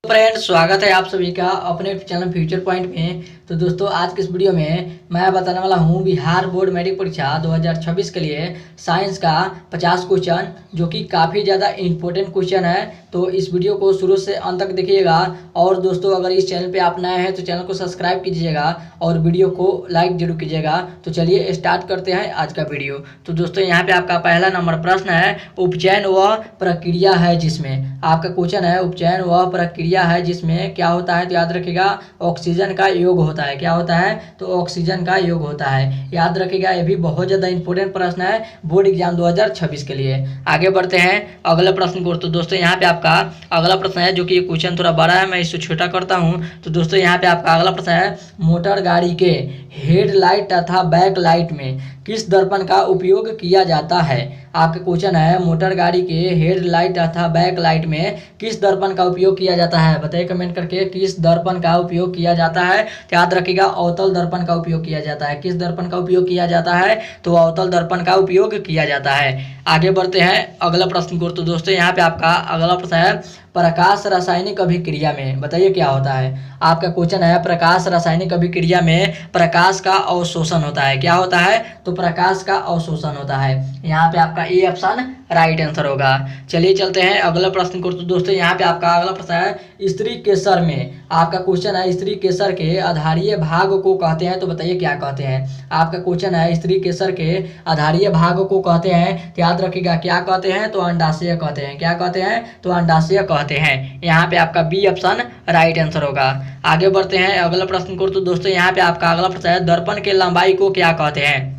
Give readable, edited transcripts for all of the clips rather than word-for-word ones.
Friends, स्वागत है आप सभी का अपने चैनल फ्यूचर पॉइंट में। तो दोस्तों, आज के इस वीडियो में मैं बताने वाला हूं बिहार बोर्ड मैट्रिक परीक्षा 2026 के लिए साइंस का 50 क्वेश्चन, जो कि काफ़ी ज़्यादा इंपॉर्टेंट क्वेश्चन है। तो इस वीडियो को शुरू से अंत तक देखिएगा। और दोस्तों, अगर इस चैनल पे आप नए हैं तो चैनल को सब्सक्राइब कीजिएगा और वीडियो को लाइक जरूर कीजिएगा। तो चलिए स्टार्ट करते हैं आज का वीडियो। तो दोस्तों, यहाँ पे आपका पहला नंबर प्रश्न है, उपचयन वह प्रक्रिया है जिसमें, आपका क्वेश्चन है उपचयन वह प्रक्रिया है जिसमें क्या होता है। तो याद रखिएगा, ऑक्सीजन का योग होता है। क्या होता है? तो ऑक्सीजन का योग होता है। याद रखिएगा, ये भी बहुत ज़्यादा इंपॉर्टेंट प्रश्न है बोर्ड एग्जाम 2026 के लिए। आगे बढ़ते हैं अगले प्रश्न को। तो दोस्तों, यहाँ पे आपका अगला प्रश्न है, जो कि क्वेश्चन थोड़ा बड़ा है, मैं इसको छोटा करता हूँ। तो दोस्तों, यहाँ पे आपका अगला प्रश्न है, मोटर गाड़ी के हेडलाइट तथा बैक लाइट में किस दर्पण का उपयोग किया जाता है। आपका क्वेश्चन है, मोटर गाड़ी के हेडलाइट तथा बैक लाइट में किस दर्पण का उपयोग किया जाता है। बताइए कमेंट करके, किस दर्पण का उपयोग किया जाता है। तो याद रखिएगा, अवतल दर्पण का उपयोग किया जाता है। किस दर्पण का उपयोग किया जाता है? तो अवतल दर्पण का उपयोग किया जाता है। आगे बढ़ते हैं अगला प्रश्न को। तो दोस्तों, यहाँ पे आपका अगला प्रश्न है, प्रकाश रासायनिक अभिक्रिया में बताइए क्या होता है। आपका क्वेश्चन है, प्रकाश रासायनिक अभिक्रिया में प्रकाश का अवशोषण होता है। क्या होता है? तो प्रकाश का अवशोषण होता है। यहाँ पे आपका ए ऑप्शन राइट आंसर होगा। चलिए चलते हैं अगला प्रश्न को। तो दोस्तों, यहाँ पे आपका अगला प्रश्न है, स्त्री केसर में, आपका क्वेश्चन है, स्त्री केसर के आधारीय भाग को कहते हैं। तो बताइए क्या कहते हैं। आपका क्वेश्चन है, स्त्री केसर के आधारीय भाग को कहते हैं। तो याद रखिएगा, क्या कहते हैं? तो अंडाशय कहते हैं। क्या कहते हैं? तो अंडाशय कहते हैं। यहाँ पे आपका बी ऑप्शन राइट आंसर होगा। आगे बढ़ते हैं अगला प्रश्न को। तो दोस्तों, यहाँ पे आपका अगला प्रश्न है, दर्पण के लंबाई को क्या कहते हैं।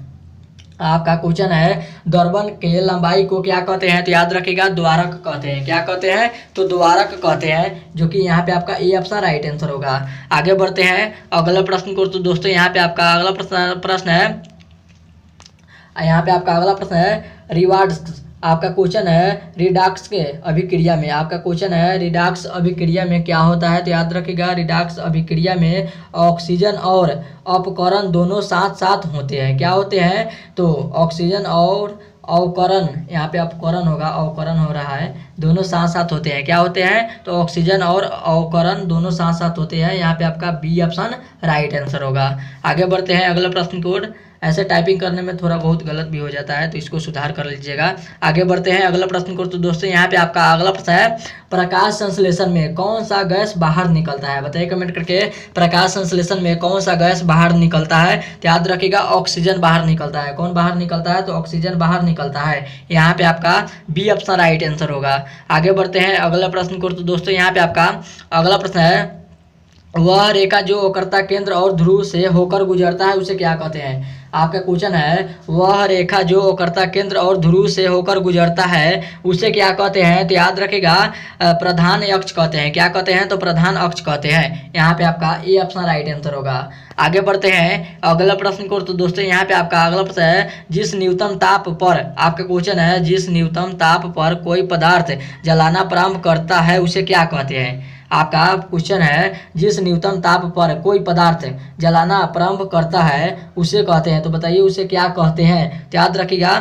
आपका क्वेश्चन है, दर्पण के लंबाई को क्या कहते हैं। तो याद रखिएगा, द्वारक कहते हैं। क्या कहते हैं? तो द्वारक कहते हैं, जो कि यहाँ पे आपका ए ऑप्शन राइट आंसर होगा। आगे बढ़ते हैं अगला प्रश्न को। तो दोस्तों, यहाँ पे आपका अगला प्रश्न है, यहाँ पे आपका अगला प्रश्न है, रिवार्ड्स, आपका क्वेश्चन है, रिडॉक्स के अभिक्रिया में, आपका क्वेश्चन है, रिडॉक्स अभिक्रिया में क्या होता है। तो याद रखिएगा, रिडॉक्स अभिक्रिया में ऑक्सीजन और अपकरण दोनों साथ साथ होते हैं। क्या होते हैं? तो ऑक्सीजन और अवकरण, यहाँ पे अपकरण होगा, अवकरण हो रहा है, दोनों साथ साथ होते हैं। क्या होते हैं? तो ऑक्सीजन और अवकरण दोनों साथ साथ होते हैं। यहाँ पे आपका बी ऑप्शन राइट आंसर होगा। आगे बढ़ते हैं अगला प्रश्न कोड। ऐसे टाइपिंग करने में थोड़ा बहुत गलत भी हो जाता है, तो इसको सुधार कर लीजिएगा। आगे बढ़ते हैं अगला प्रश्न को। तो दोस्तों, यहाँ पे आपका अगला प्रश्न है, प्रकाश संश्लेषण में कौन सा गैस बाहर निकलता है। बताइए कमेंट करके, प्रकाश संश्लेषण में कौन सा गैस बाहर निकलता है। तो याद रखिएगा, ऑक्सीजन बाहर निकलता है। कौन बाहर निकलता है? तो ऑक्सीजन बाहर निकलता है। यहाँ पे आपका बी ऑप्शन राइट आंसर होगा। आगे बढ़ते हैं अगला प्रश्न को। तो दोस्तों, यहाँ पे आपका अगला प्रश्न है, वह रेखा जो वक्रता केंद्र और ध्रुव से होकर गुजरता है उसे क्या कहते हैं। आपका क्वेश्चन है, वह रेखा जो वक्रता केंद्र और ध्रुव से होकर गुजरता है उसे क्या कहते हैं। तो याद रखिएगा, प्रधान अक्ष कहते हैं। क्या कहते हैं? तो प्रधान अक्ष कहते हैं। यहाँ पे आपका ए ऑप्शन राइट आंसर होगा। आगे बढ़ते हैं अगला प्रश्न को। तो दोस्तों, यहाँ पे आपका अगला प्रश्न है, जिस न्यूनतम ताप पर, आपका क्वेश्चन है, जिस न्यूनतम ताप पर कोई पदार्थ जलाना प्रारंभ करता है उसे क्या कहते हैं। आपका क्वेश्चन है, जिस न्यूनतम ताप पर कोई पदार्थ जलाना प्रारंभ करता है उसे कहते हैं। तो बताइए उसे क्या कहते हैं। तो याद रखिएगा,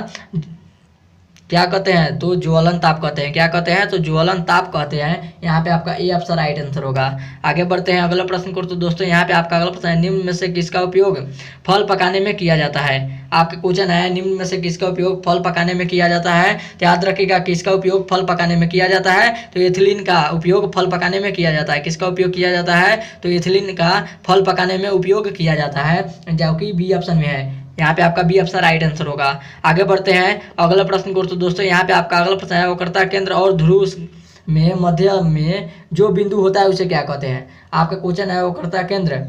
क्या कहते हैं? तो ज्वलन ताप कहते हैं। क्या कहते हैं? तो ज्वलन ताप कहते हैं। यहाँ पे आपका ए ऑप्शन राइट आंसर होगा। आगे बढ़ते हैं अगला प्रश्न को। तो दोस्तों, यहाँ पे आपका अगला प्रश्न है, निम्न में से किसका उपयोग फल पकाने में किया जाता है। आपका क्वेश्चन है, निम्न में से किसका उपयोग फल पकाने में किया जाता है। तो याद रखिएगा, किसका उपयोग फल पकाने में किया जाता है। तो एथिलीन का उपयोग फल पकाने में किया जाता है। किसका उपयोग किया जाता है? तो एथिलीन का फल पकाने में उपयोग किया जाता है, जो कि बी ऑप्शन में है। यहाँ पे आपका बी ऑप्शन राइट आंसर होगा। आगे बढ़ते हैं अगला प्रश्न को। तो दोस्तों, यहाँ पे आपका अगला प्रश्न है, वक्रता केंद्र और ध्रुव में मध्य में जो बिंदु होता है उसे क्या कहते हैं। आपका क्वेश्चन है, वक्रता केंद्र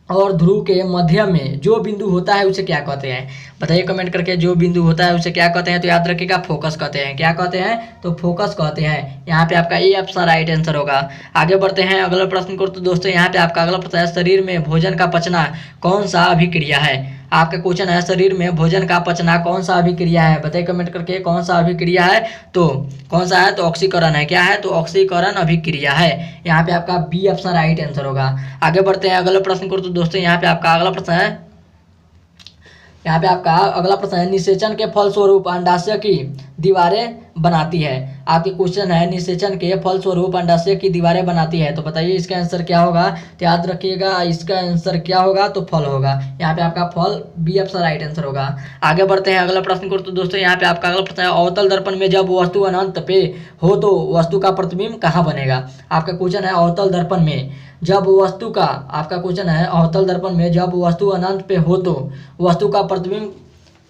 और ध्रुव के मध्य में जो बिंदु होता है उसे क्या कहते हैं। बताइए कमेंट करके, जो बिंदु होता है उसे क्या कहते हैं। तो याद रखिएगा, फोकस कहते हैं। क्या कहते हैं? तो फोकस कहते हैं। यहाँ पे आपका ए ऑप्शन राइट आंसर होगा। आगे बढ़ते हैं अगला प्रश्न को। तो दोस्तों, यहाँ पे आपका अगला प्रश्न है, शरीर में भोजन का पचना कौन सा अभिक्रिया है। आपका क्वेश्चन है, शरीर में भोजन का पचना कौन सा अभिक्रिया है। बताइए कमेंट करके, कौन सा अभिक्रिया है। तो कौन सा है? तो ऑक्सीकरण है। क्या है? तो ऑक्सीकरण अभिक्रिया है। यहाँ पे आपका बी ऑप्शन राइट आंसर होगा। आगे बढ़ते हैं अगला प्रश्न को। तो दोस्तों, यहाँ पे आपका अगला प्रश्न है, यहाँ पे आपका अगला प्रश्न है, निषेचन के फलस्वरूप अंडाशय की दीवारें बनाती है? आपके क्वेश्चन है निषेचन के फलस्वरूप अंडाशय की दीवारें बनाती है। तो बताइए इसका आंसर क्या होगा? तो याद रखिएगा इसका आंसर क्या होगा? तो फल होगा। यहाँ पे आपका फल बी ऑप्शन राइट आंसर होगा। आगे बढ़ते हैं अगला प्रश्न को। तो दोस्तों यहाँ पे आपका अगला प्रश्न है अवतल दर्पण में जब वस्तु अनंत पे हो तो वस्तु का प्रतिबिंब कहाँ बनेगा? आपका क्वेश्चन है अवतल दर्पण में जब वस्तु का आपका क्वेश्चन है अवतल दर्पण में जब वस्तु अनंत पे हो तो वस्तु का प्रतिबिंब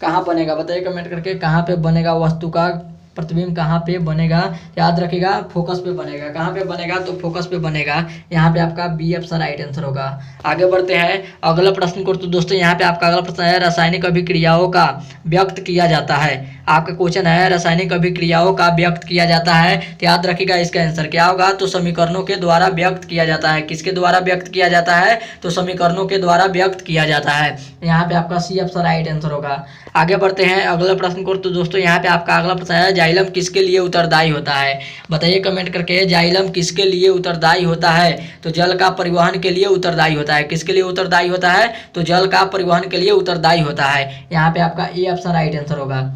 कहाँ बनेगा? बताइए कमेंट करके कहाँ पे बनेगा वस्तु का प्रतिबिंब कहाँ पे बनेगा? याद रखिएगा फोकस पे बनेगा। कहाँ पे बनेगा? तो फोकस पे बनेगा। यहाँ पे आपका बी ऑप्शन राइट आंसर होगा। आगे बढ़ते हैं अगला प्रश्न को। तो दोस्तों यहाँ पे आपका अगला प्रश्न है रासायनिक अभिक्रियाओं का व्यक्त किया जाता है। आपका क्वेश्चन है रासायनिक अभिक्रियाओं का व्यक्त किया जाता है। तो याद रखिएगा इसका आंसर क्या होगा? तो समीकरणों के द्वारा व्यक्त किया जाता है। किसके द्वारा व्यक्त किया जाता है? तो समीकरणों के द्वारा व्यक्त किया जाता है। यहाँ पे आपका सी ऑप्शन राइट आंसर होगा। आगे बढ़ते हैं अगला प्रश्न को। तो दोस्तों यहाँ पे आपका अगला प्रश्न है जाइलम किसके लिए उत्तरदायी होता है? बताइए कमेंट करके जाइलम किसके लिए उत्तरदायी होता है? तो जल का परिवहन के लिए उत्तरदायी होता है। किसके लिए उत्तरदायी होता है? तो जल का परिवहन के लिए उत्तरदायी होता है। यहाँ पे आपका ए ऑप्शन राइट आंसर होगा।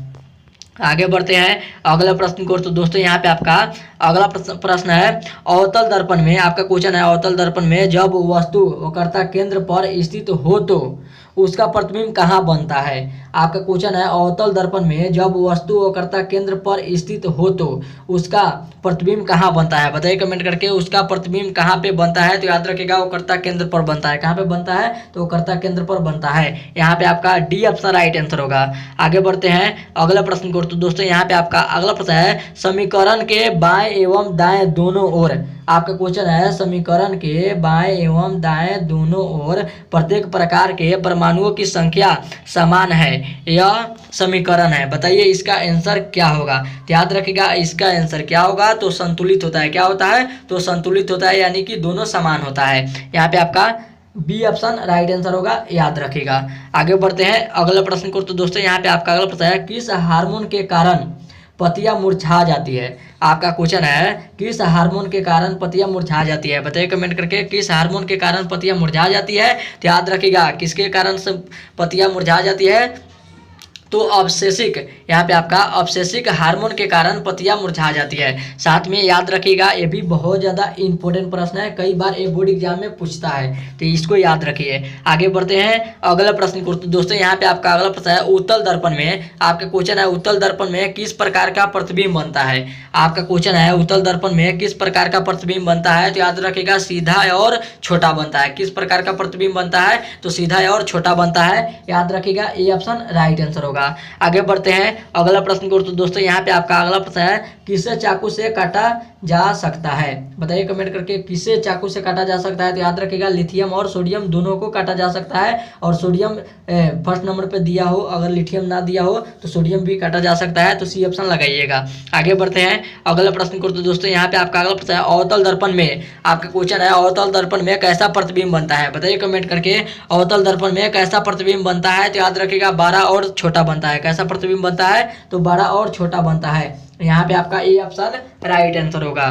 आगे बढ़ते हैं अगला प्रश्न को। तो दोस्तों यहाँ पे आपका अगला प्रश्न है अवतल दर्पण में आपका क्वेश्चन है अवतल दर्पण में जब वस्तु वक्रता केंद्र पर स्थित हो तो उसका प्रतिबिंब कहाँ बनता है? आपका क्वेश्चन है अवतल दर्पण में जब वस्तु वक्रता केंद्र पर स्थित हो तो उसका प्रतिबिंब कहाँ बनता है? बताइए कमेंट करके उसका प्रतिबिंब कहाँ पे बनता है? तो याद रखिएगा वक्रता केंद्र पर बनता है। कहाँ पे बनता है? तो वक्रता केंद्र पर बनता है। यहाँ पे आपका डी ऑप्शन राइट आंसर होगा। आगे बढ़ते हैं अगला प्रश्न को। तो दोस्तों यहाँ पे आपका अगला प्रश्न है समीकरण के बाएं एवं दाएं दोनों ओर आपका क्वेश्चन है समीकरण के बाएं एवं दाएं दोनों ओर प्रत्येक प्रकार के परमाणुओं की संख्या समान है यह समीकरण है। बताइए इसका आंसर क्या होगा? तो याद रखिएगा इसका आंसर क्या होगा? तो संतुलित होता है। क्या होता है? तो संतुलित होता है यानी कि दोनों समान होता है। यहाँ पे आपका बी ऑप्शन राइट आंसर होगा। याद रखिएगा। आगे बढ़ते हैं अगला प्रश्न को। तो दोस्तों यहाँ पे आपका अगला प्रश्न है किस हार्मोन के कारण पत्तियां मुरझा जाती है? आपका क्वेश्चन है किस हार्मोन के कारण पत्तियां मुरझा जाती है? बताइए कमेंट करके किस हार्मोन के कारण पत्तियां मुरझा जाती है? तो याद रखिएगा किसके कारण से पत्तियां मुरझा जाती है? तो ऑब्सेसिक यहाँ पे आपका ऑब्सेसिक हार्मोन के कारण पत्तियां मुरझा जाती है। साथ में याद रखिएगा ये भी बहुत ज़्यादा इंपॉर्टेंट प्रश्न है। कई बार ये बोर्ड एग्जाम में पूछता है तो इसको याद रखिए। आगे बढ़ते हैं अगला प्रश्न को। तो दोस्तों यहाँ पे आपका अगला प्रश्न है उत्तल दर्पण में आपका क्वेश्चन है उत्तल दर्पण में किस प्रकार का प्रतिबिंब बनता है? आपका क्वेश्चन है उत्तल दर्पण में किस प्रकार का प्रतिबिंब बनता है? तो याद रखिएगा सीधा और छोटा बनता है। किस प्रकार का प्रतिबिंब बनता है? तो सीधा और छोटा बनता है। याद रखिएगा ए ऑप्शन राइट आंसर होगा। आगे बढ़ते हैं अगला प्रश्न को। तो दोस्तों यहाँ पे आपका अगला प्रश्न है किसे चाकू से काटा जा सकता है? बताइए कमेंट करके किसे चाकू से काटा जा सकता है? तो याद रखिएगा लिथियम और सोडियम दोनों को काटा जा सकता है। और सोडियम फर्स्ट नंबर पे दिया हो, अगर लिथियम ना दिया हो तो सोडियम भी काटा जा सकता है। तो सी ऑप्शन लगाइएगा। आगे बढ़ते हैं अगला प्रश्न को। तो दोस्तों यहाँ पे आपका अगला प्रश्न है अवतल दर्पण में आपका क्वेश्चन है अवतल दर्पण में कैसा प्रतिबिंब बनता है? बताइए कमेंट करके अवतल दर्पण में कैसा प्रतिबिंब बनता है? तो याद रखिएगा बड़ा और छोटा बनता है। कैसा प्रतिबिंब बनता है? तो बड़ा और छोटा बनता है। यहाँ पे आपका ए ऑप्शन राइट आंसर होगा।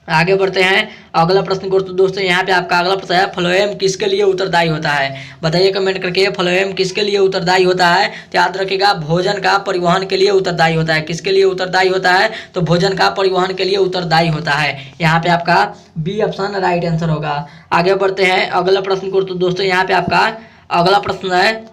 आगे बढ़ते हैं अगला प्रश्न को। तो दोस्तों यहाँ पे आपका अगला प्रश्न है फ्लोएम किसके लिए उत्तरदायी होता है? बताइए कमेंट करके फ्लोएम किसके लिए उत्तरदायी होता है? तो याद रखिएगा भोजन का परिवहन के लिए उत्तरदायी होता है। किसके लिए उत्तरदायी होता है? तो भोजन का परिवहन के लिए उत्तरदायी होता है। यहाँ पे आपका बी ऑप्शन राइट आंसर होगा। आगे बढ़ते हैं अगला प्रश्न को। तो दोस्तों यहाँ पे आपका अगला प्रश्न है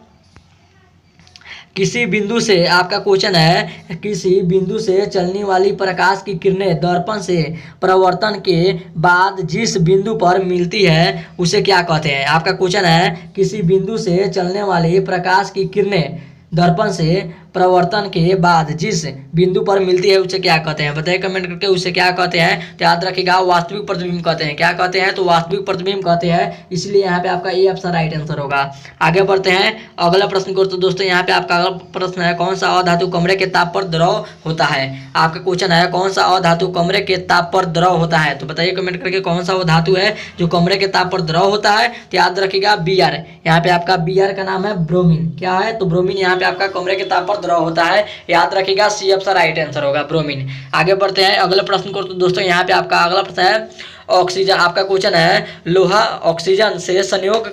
किसी बिंदु से आपका क्वेश्चन है किसी बिंदु से चलने वाली प्रकाश की किरणें दर्पण से परावर्तन के बाद जिस बिंदु पर मिलती है उसे क्या कहते हैं? आपका क्वेश्चन है किसी बिंदु से चलने वाली प्रकाश की किरणें दर्पण से प्रवर्तन के बाद जिस बिंदु पर मिलती है उसे क्या कहते हैं? बताइए कमेंट करके उसे क्या कहते हैं? तो याद रखिएगा वास्तविक प्रतिबिंब कहते हैं। क्या कहते हैं? तो वास्तविक प्रतिबिंब कहते हैं। इसलिए यहाँ पे आपका ए ऑप्शन राइट आंसर होगा। आगे बढ़ते हैं अगला प्रश्न को। तो दोस्तों यहाँ पे आपका अगला प्रश्न है कौन सा अधातु कमरे के ताप पर द्रव होता है? आपका क्वेश्चन है कौन सा अधातु कमरे के ताप पर द्रव होता है? तो बताइए कमेंट करके कौन सा वो धातु है जो कमरे के ताप पर द्रव होता है? तो याद रखिएगा बी आर। यहाँ पे आपका बी आर का नाम है ब्रोमीन। क्या है? तो ब्रोमीन यहाँ पे आपका कमरे के ताप पर द्रव होता है। याद रखिएगा सी ऑप्शन राइट आंसर होगा ब्रोमीन। आगे बढ़ते हैं अगले प्रश्न को। तो दोस्तों यहाँ पे आपका अगला प्रश्न है ऑक्सीजन। आपका क्वेश्चन है लोहा ऑक्सीजन से संयोग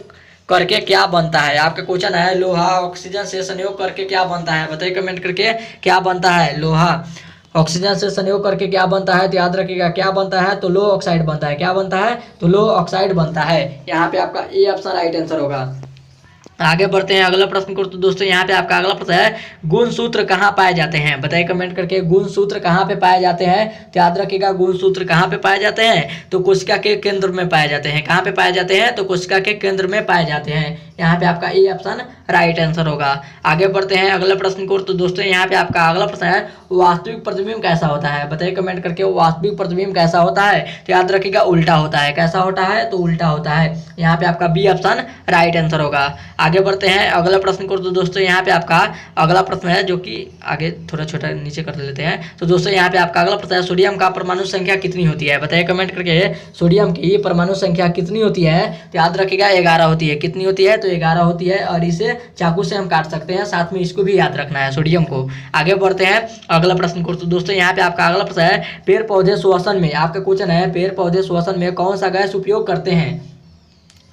करके क्या बनता है? आपका क्वेश्चन है लोहा ऑक्सीजन से संयोग करके क्या बनता है? बताइए कमेंट करके क्या बनता है? लोहा ऑक्सीजन से संयोग करके क्या बनता है, तो याद रखिएगा क्या बनता है, तो लो ऑक्साइड बनता है। क्या बनता है, तो लो ऑक्साइड बनता है। यहाँ पे आपका ए ऑप्शन राइट आंसर होगा। आगे बढ़ते हैं अगला प्रश्न को। तो दोस्तों यहाँ पे आपका अगला प्रश्न है, गुणसूत्र कहाँ पाए जाते हैं, बताइए कमेंट करके, गुणसूत्र कहाँ पे पाए जाते हैं। तो याद रखिएगा गुणसूत्र कहाँ पे पाए जाते हैं, तो कोशिका के केंद्र में पाए जाते हैं। कहाँ पे पाए जाते हैं, तो कोशिका के केंद्र में पाए जाते हैं। यहाँ पे आपका ए ऑप्शन राइट आंसर होगा। आगे बढ़ते हैं अगले प्रश्न को। तो दोस्तों यहाँ पे आपका अगला प्रश्न है, वास्तविक प्रतिबिंब कैसा होता है, बताइए कमेंट करके, वास्तविक प्रतिबिंब कैसा होता है। तो याद रखिएगा उल्टा होता है। कैसा होता है, तो उल्टा होता है। यहाँ पे आपका बी ऑप्शन राइट आंसर होगा। आगे बढ़ते हैं अगला प्रश्न को। तो दोस्तों यहाँ पे आपका अगला प्रश्न है, जो कि आगे थोड़ा छोटा नीचे कर लेते हैं। तो दोस्तों यहाँ पे आपका अगला प्रश्न है, सोडियम का परमाणु संख्या कितनी होती है, बताइए कमेंट करके, सोडियम की परमाणु संख्या कितनी होती है। तो याद रखिएगा 11 होती है। कितनी होती है, तो 11 होती है, और इसे चाकू से हम काट सकते हैं, साथ में इसको भी याद रखना है, सोडियम को। आगे बढ़ते हैं अगला प्रश्न को। तो दोस्तों यहाँ पे आपका अगला प्रश्न है, पेड़ पौधे श्वसन में, आपका क्वेश्चन है, पेड़ पौधे श्वसन में कौन सा गैस उपयोग करते हैं।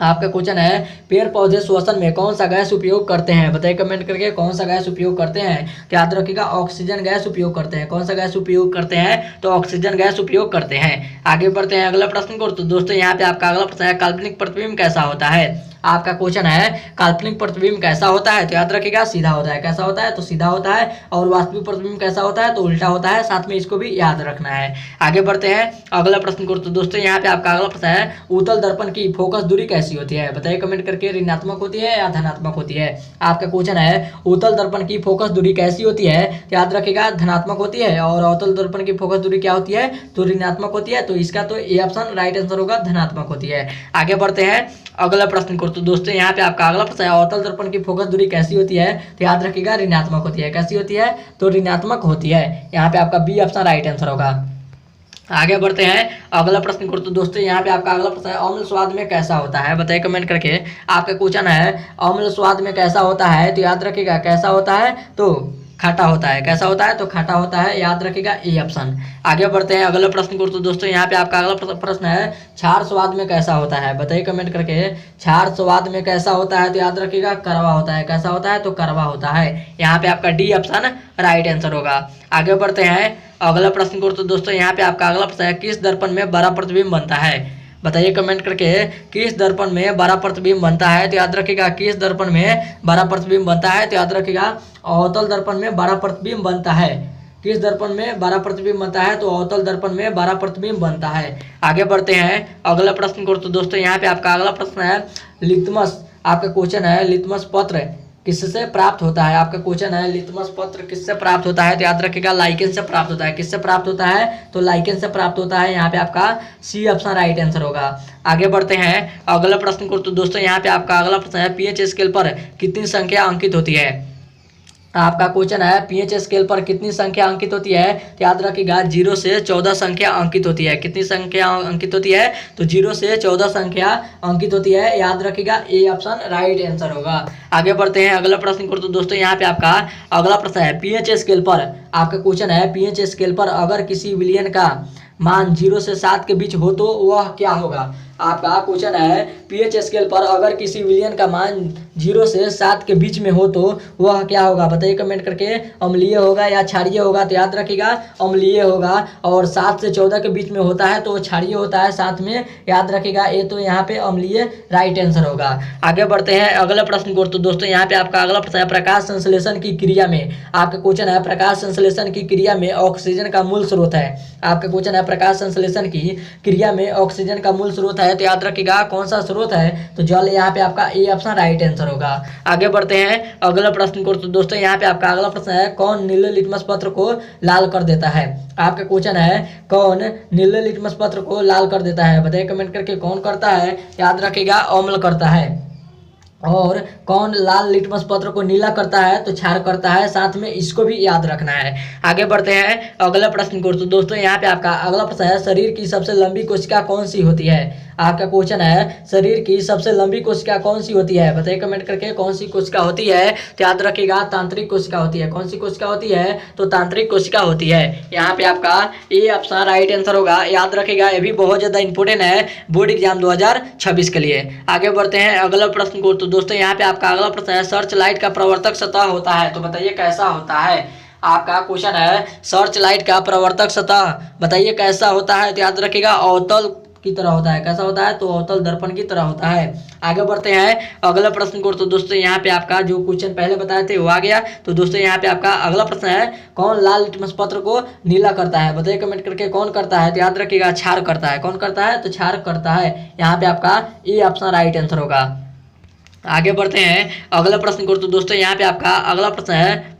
आपका क्वेश्चन है, पेड़ पौधे श्वसन में कौन सा गैस उपयोग करते हैं, बताइए कमेंट करके, कौन सा गैस उपयोग करते हैं। तो याद रखिएगा ऑक्सीजन गैस उपयोग करते हैं। कौन सा गैस उपयोग करते हैं, तो ऑक्सीजन गैस उपयोग करते हैं। आगे बढ़ते हैं अगला प्रश्न को। तो दोस्तों यहाँ पे आपका अगला प्रश्न है, काल्पनिक प्रतिबिंब कैसा होता है। आपका क्वेश्चन है, काल्पनिक प्रतिबिंब कैसा होता है। तो याद रखिएगा सीधा होता है। कैसा होता है, तो सीधा होता है। और वास्तविक प्रतिबिंब कैसा होता है, तो उल्टा होता है, साथ में इसको भी याद रखना है। आगे बढ़ते हैं अगला प्रश्न को। तो दोस्तों यहाँ पे आपका अगला प्रश्न है, उत्तल दर्पण की फोकस दूरी कैसी होती है, बताइए कमेंट करके, ऋणात्मक होती है या धनात्मक होती है। आपका क्वेश्चन है, उत्तल दर्पण की फोकस दूरी कैसी होती है। तो याद रखिएगा धनात्मक होती है, और अवतल दर्पण की फोकस दूरी क्या होती है, तो ऋणात्मक होती है। तो इसका तो ए ऑप्शन राइट आंसर होगा, धनात्मक होती है। आगे बढ़ते हैं अगला प्रश्न को। तो दोस्तों यहाँ पे आपका अगला प्रश्न है, अवतल दर्पण की फोकस दूरी कैसी होती है। तो याद रखिएगा ऋणात्मक होती है। कैसी होती है, तो ऋणात्मक होती है। यहाँ पे आपका बी ऑप्शन राइट आंसर होगा। आगे बढ़ते हैं अगला प्रश्न को। तो दोस्तों यहाँ पे आपका अगला प्रश्न है, अम्ल स्वाद में कैसा होता है, बताइए कमेंट करके। आपका क्वेश्चन है, अम्ल स्वाद में कैसा होता है। तो याद रखिएगा कैसा होता है, तो खट्टा होता है। कैसा होता है, तो खट्टा होता है। याद रखिएगा ए ऑप्शन। आगे बढ़ते हैं अगला प्रश्न को। तो दोस्तों यहाँ पे आपका अगला प्रश्न है, क्षार स्वाद में कैसा होता है, बताइए कमेंट करके, क्षार स्वाद में कैसा होता है। तो याद रखिएगा कड़वा होता है। कैसा होता है, तो कड़वा होता है। यहाँ पे आपका डी ऑप्शन राइट आंसर होगा। आगे बढ़ते हैं अगला प्रश्न को। तो दोस्तों यहाँ पे आपका अगला प्रश्न है, किस दर्पण में बड़ा प्रतिबिंब बनता है, बताइए कमेंट करके, किस दर्पण में बड़ा प्रतिबिंब बनता है। तो याद रखिएगा किस दर्पण में बड़ा प्रतिबिंब बनता है। तो याद रखिएगा अवतल दर्पण में बड़ा प्रतिबिंब बनता है। किस दर्पण में बड़ा प्रतिबिंब बनता है, तो अवतल दर्पण में बड़ा प्रतिबिंब बनता है। आगे बढ़ते हैं अगला प्रश्न को। तो दोस्तों यहाँ पे आपका अगला प्रश्न है, लिटमस, आपका क्वेश्चन है, लिटमस पत्र किससे प्राप्त होता है। आपका क्वेश्चन है, लिटमस पत्र किससे प्राप्त होता है। तो याद रखिएगा लाइकेन से प्राप्त होता है। किससे प्राप्त होता है, तो लाइकेन से प्राप्त होता है। यहाँ पे आपका सी ऑप्शन राइट आंसर होगा। आगे बढ़ते हैं अगला प्रश्न को। तो दोस्तों यहाँ पे आपका अगला प्रश्न है, पीएच स्केल पर कितनी संख्या अंकित होती है। आपका क्वेश्चन है, पीएच स्केल पर कितनी संख्या अंकित होती है। तो याद रखिएगा 0 से 14 संख्या अंकित होती है। कितनी संख्या अंकित होती है, तो 0 से 14 संख्या अंकित होती है। याद रखिएगा ए ऑप्शन राइट आंसर होगा। आगे बढ़ते हैं अगला प्रश्न को। तो दोस्तों यहाँ पे आपका अगला प्रश्न है, पीएच स्केल पर, आपका क्वेश्चन है, पीएच स्केल पर अगर किसी विलयन का मान 0 से 7 के बीच हो तो वह क्या होगा। आपका क्वेश्चन है, पीएच स्केल पर अगर किसी विलयन का मान 0 से 7 के बीच में हो तो वह क्या होगा, बताइए कमेंट करके। अम्लीय होगा या क्षारीय होगा। तो याद रखिएगा अम्लीय होगा, और 7 से 14 के बीच में होता है तो वो क्षारीय होता है साथ में। याद रखिएगा ये तो यहाँ पे अम्लीय राइट आंसर होगा। आगे बढ़ते हैं अगला प्रश्न को। तो दोस्तों यहाँ पे आपका अगला प्रश्न है, प्रकाश संश्लेषण की क्रिया में, आपका क्वेश्चन है, प्रकाश संश्लेषण की क्रिया में ऑक्सीजन का मूल स्रोत है। आपका क्वेश्चन है, प्रकाश संश्लेषण की क्रिया में ऑक्सीजन का मूल स्रोत है। तो याद रखिएगा कौन सा स्रोत है, तो जल। यहाँ पे आपका ए ऑप्शन राइट आंसर होगा। आगे बढ़ते हैं अगला प्रश्न को। तो दोस्तों यहाँ पे आपका अगला प्रश्न है, कौन नीले लिटमस पत्र को लाल कर देता है। आपका क्वेश्चन है, कौन नीले लिटमस पत्र को लाल कर देता है, बताइए कमेंट करके, कौन करता है। याद रखिएगा अम्ल करता है। और कौन लाल लिटमस पत्र को नीला करता है, तो क्षार करता है, साथ में इसको भी याद रखना है। आगे बढ़ते हैं अगला प्रश्न को। तो दोस्तों यहाँ पे आपका अगला प्रश्न है, शरीर की सबसे लंबी कोशिका कौन सी होती है। आपका क्वेश्चन है, शरीर की सबसे लंबी कोशिका कौन सी होती है, बताइए कमेंट करके, कौन सी कोशिका होती है। तो याद रखिएगा तांत्रिक कोशिका होती है। कौन सी कोशिका होती है, तो तांत्रिक कोशिका होती है। यहाँ पे आपका ए ऑप्शन राइट आंसर होगा। याद रखिएगा ये भी बहुत ज्यादा इंपॉर्टेंट है बोर्ड एग्जाम 2026 के लिए। आगे बढ़ते हैं अगला प्रश्न को। तो दोस्तों यहाँ पे आपका अगला प्रश्न है, सर्च लाइट का प्रवर्तक सतह होता है, तो बताइए कैसा होता है। आपका क्वेश्चन है सर्च लाइट का परावर्तक सतह बताइए कैसा होता है। तो याद रखिएगा अवतल की तरह होता है। कैसा होता है? तो अवतल दर्पण की तरह होता है। आगे बढ़ते हैं अगला प्रश्न को। तो दोस्तों यहाँ पे आपका जो क्वेश्चन पहले बताए थे वो आ गया। तो दोस्तों यहाँ पे आपका अगला प्रश्न है कौन लाल लिटमस पत्र को नीला करता है? बताइए कमेंट करके कौन करता है। तो याद रखिएगा क्षार करता है। कौन करता है? तो क्षार करता है। यहाँ पे आपका ए ऑप्शन राइट आंसर होगा। आगे बढ़ते हैं अगला प्रश्न को। तो दोस्तों यहाँ पे आपका अगला प्रश्न है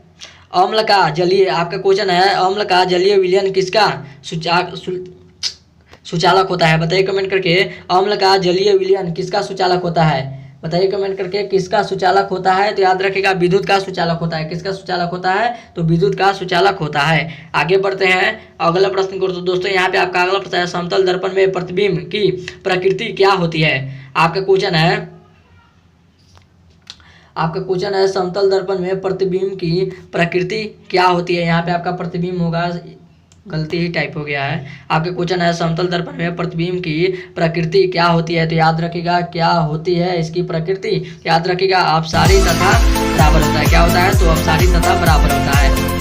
अम्ल का जलीय, आपका क्वेश्चन है अम्ल का जलीय विलयन किसका सुचालक होता है? बताइए कमेंट करके अम्ल का जलीय विलयन किसका सुचालक होता है? बताइए कमेंट करके किसका सुचालक होता है। तो याद रखिएगा विद्युत का सुचालक होता है। किसका सुचालक होता है? तो विद्युत का सुचालक होता है। आगे बढ़ते हैं अगला प्रश्न को। तो दोस्तों यहाँ पे आपका अगला प्रश्न है समतल दर्पण में प्रतिबिंब की प्रकृति क्या होती है? आपका क्वेश्चन है समतल दर्पण में प्रतिबिंब की प्रकृति क्या होती है? यहाँ पे आपका प्रतिबिंब होगा, गलती ही टाइप हो गया है। आपके क्वेश्चन है समतल दर्पण में प्रतिबिंब की प्रकृति क्या होती है? तो याद रखिएगा क्या होती है इसकी प्रकृति? याद रखिएगा अपसारी तथा बराबर होता है। क्या होता है? तो अपसारी तथा बराबर होता है।